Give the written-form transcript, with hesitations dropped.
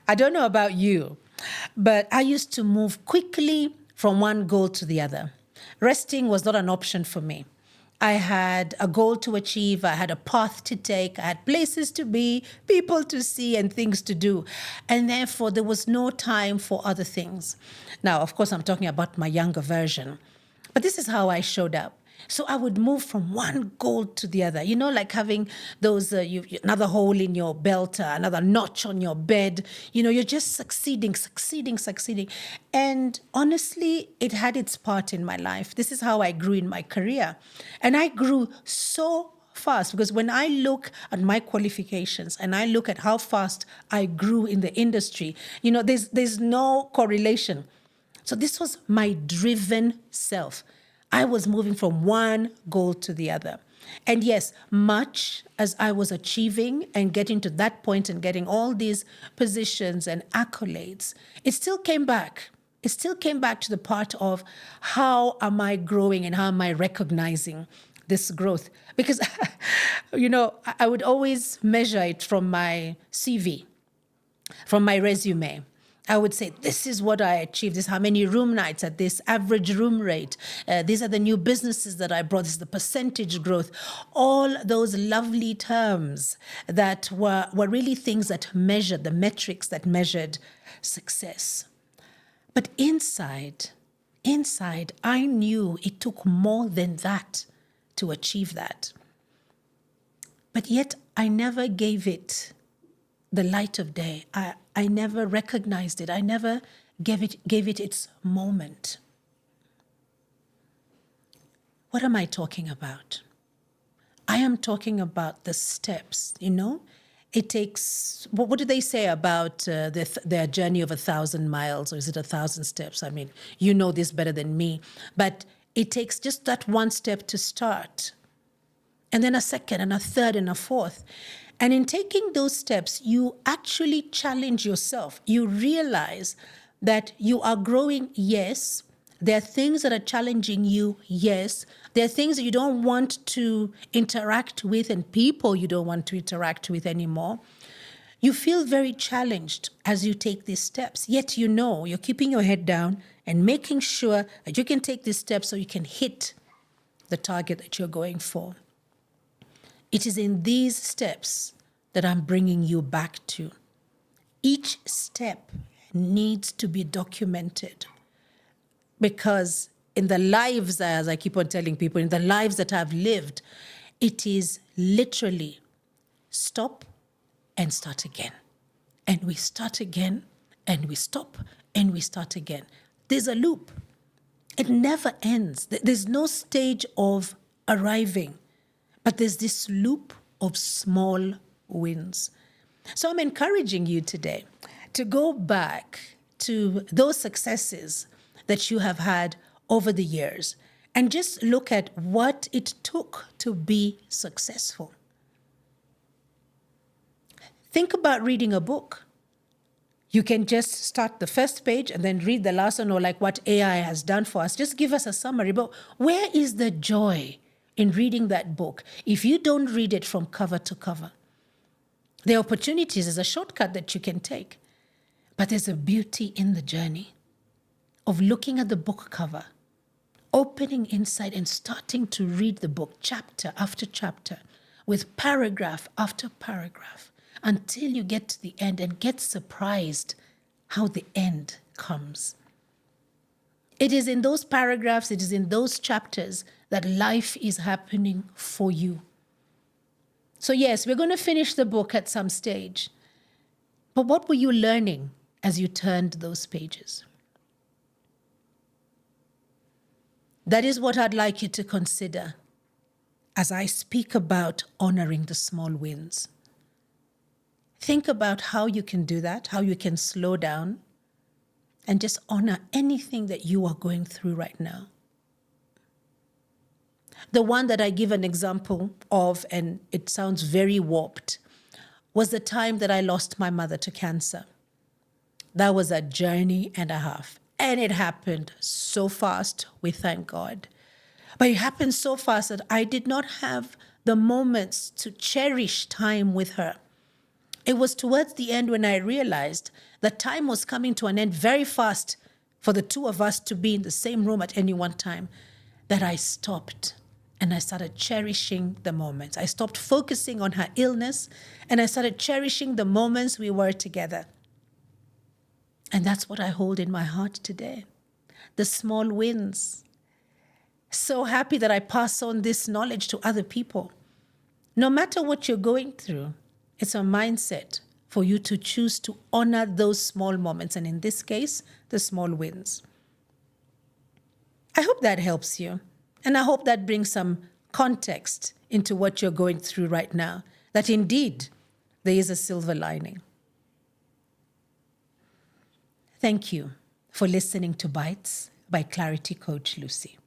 I don't know about you, but I used to move quickly from one goal to the other. Resting was not an option for me. I had a goal to achieve, I had a path to take, I had places to be, people to see, and things to do. And therefore, there was no time for other things. Now, of course, I'm talking about my younger version. But this is how I showed up. So I would move from one goal to the other, like having those, another hole in your belt, another notch on your bed. You're just succeeding. And honestly, it had its part in my life. This is how I grew in my career. And I grew so fast because when I look at my qualifications and I look at how fast I grew in the industry, there's no correlation. So this was my driven self. I was moving from one goal to the other. And yes, much as I was achieving and getting to that point and getting all these positions and accolades, it still came back. It still came back to the part of how am I growing and how am I recognizing this growth? Because, I would always measure it from my CV, from my resume. I would say, this is what I achieved. This is how many room nights at this average room rate. These are the new businesses that I brought. This is the percentage growth. All those lovely terms that were really things that measured, the metrics that measured success. But inside, I knew it took more than that to achieve that. But yet, I never gave it the light of day. I never recognized it. I never gave it its moment. What am I talking about? I am talking about the steps, It takes, what do they say about their journey of 1,000 miles, or is it 1,000 steps? I mean, you know this better than me. But it takes just that one step to start. And then a second and a third and a fourth. And in taking those steps, you actually challenge yourself. You realize that you are growing, yes. There are things that are challenging you, yes. There are things that you don't want to interact with and people you don't want to interact with anymore. You feel very challenged as you take these steps, yet you're keeping your head down and making sure that you can take these steps so you can hit the target that you're going for. It is in these steps that I'm bringing you back to. Each step needs to be documented because in the lives, as I keep on telling people, in the lives that I've lived, it is literally stop and start again. And we start again, and we stop, and we start again. There's a loop. It never ends. There's no stage of arriving. But there's this loop of small wins. So I'm encouraging you today to go back to those successes that you have had over the years and just look at what it took to be successful. Think about reading a book. You can just start the first page and then read the last one, or like what AI has done for us. Just give us a summary. But where is the joy in reading that book if you don't read it from cover to cover? The opportunities is a shortcut that you can take, but there's a beauty in the journey of looking at the book cover, opening inside and starting to read the book chapter after chapter with paragraph after paragraph until you get to the end and get surprised how the end comes. It is in those paragraphs, it is in those chapters that life is happening for you. So yes, we're going to finish the book at some stage. But what were you learning as you turned those pages? That is what I'd like you to consider as I speak about honoring the small wins. Think about how you can do that, how you can slow down and just honor anything that you are going through right now. The one that I give an example of, and it sounds very warped, was the time that I lost my mother to cancer. That was a journey and a half. And it happened so fast, we thank God. But it happened so fast that I did not have the moments to cherish time with her. It was towards the end when I realized The time was coming to an end very fast for the two of us to be in the same room at any one time, that I stopped and I started cherishing the moments. I stopped focusing on her illness and I started cherishing the moments we were together. And that's what I hold in my heart today. The small wins. So happy that I pass on this knowledge to other people. No matter what you're going through, it's a mindset for you to choose to honor those small moments, and in this case, the small wins. I hope that helps you, and I hope that brings some context into what you're going through right now, that indeed there is a silver lining. Thank you for listening to Bites by Clarity Coach Lucy.